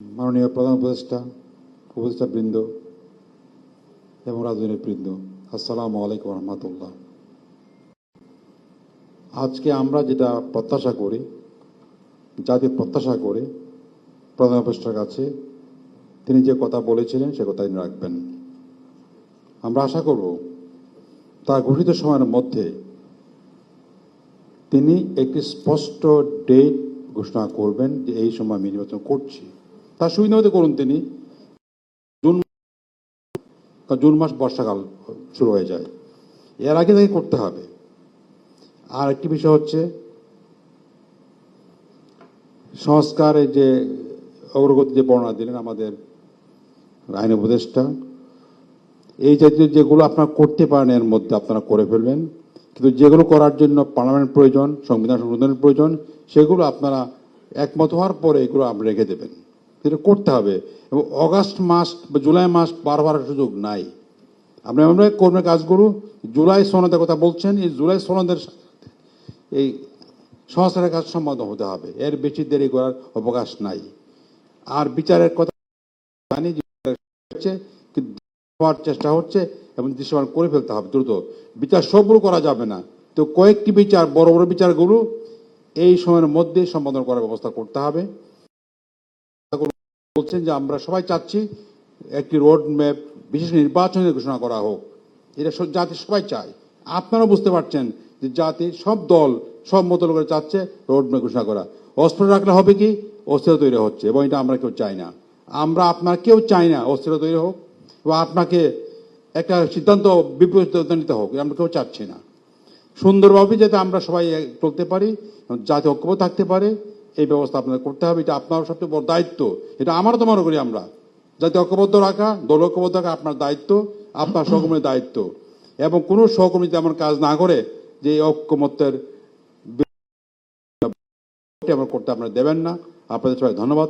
মাননীয় প্রধান উপদেষ্টা বৃন্দ এবং রাজনৈতিক বৃন্দ, আসসালামু আলাইকুম রহমতুল্লাহ। আজকে আমরা যেটা প্রত্যাশা করি, জাতি প্রত্যাশা করে প্রধান উপদেষ্টার কাছে তিনি যে কথা বলেছিলেন সে কথা তিনি রাখবেন। আমরা আশা করব তার ঘোষিত সময়ের মধ্যে তিনি একটি স্পষ্ট ডেট ঘোষণা করবেন যে এই সময় আমি নির্বাচন করছি। তার সুবিধা মতো করুন তিনি। জুন মাস বর্ষাকাল শুরু হয়ে যায়, এর আগে তাকে করতে হবে। আর একটি বিষয় হচ্ছে সংস্কারের যে অগ্রগতি যে বর্ণনা দিলেন আমাদের আইন উপদেষ্টা, এই জাতীয় যেগুলো আপনারা করতে পারেন এর মধ্যে আপনারা করে ফেলবেন, কিন্তু যেগুলো করার জন্য পার্লামেন্ট প্রয়োজন, সংবিধান সংশোধনের প্রয়োজন, সেগুলো আপনারা একমত হওয়ার পরে এগুলো আপনি রেখে দেবেন। এটা করতে হবে এবং অগাস্ট মাস বা জুলাই মাস বারবার সুযোগ নাই। আমরা কর্মের কাজগুলো জুলাই সনদের কথা বলছেন, এই জুলাই সনদের এই সংস্কারের কাজ সম্পন্ন হতে হবে, এর বেশি দেরি করার অবকাশ নাই। আর বিচারের কথা জানি হওয়ার চেষ্টা হচ্ছে এবং দৃশ্যমান করে ফেলতে হবে দ্রুত। বিচার সবগুলো করা যাবে না, তো কয়েকটি বিচার, বড় বড় বিচারগুলো এই সময়ের মধ্যে সম্পাদন করার ব্যবস্থা করতে হবে। বলছেন যে আমরা সবাই চাচ্ছি একটি রোড ম্যাপ বিশেষ নির্বাচনের ঘোষণা করা হোক, এটা জাতি সবাই চায়। আপনারা বুঝতে পারছেন যে জাতি সব দল সব মত করে চাচ্ছে রোড ম্যাপ ঘোষণা করা। অস্ত্র রাখলে হবে কি, অস্থিরতা তৈরি হচ্ছে এবং এটা আমরা কেউ চাই না। আমরা আপনার কেউ চাই না অস্থিরতা তৈরি হোক বা আপনাকে একটা সিদ্ধান্ত বিপরীত নিতে হোক, আমরা কেউ চাচ্ছি না। সুন্দরভাবে যাতে আমরা সবাই চলতে পারি, যাতে ঐক্যবদ্ধ থাকতে পারে, এই ব্যবস্থা আপনাদের করতে হবে। এটা আপনার সবচেয়ে বড় দায়িত্ব। এটা আমারও তো মনে করি আমরা যাতে ঐক্যবদ্ধ রাখা, দল ঐক্যবদ্ধ রাখা আপনার দায়িত্ব, আপনার সহকর্মীর দায়িত্ব। এবং কোনো সহকর্মী তেমন কাজ না করে যে ঐক্যমত্যের আমরা করতে আপনারা দেবেন না। আপনাদের সবাই ধন্যবাদ।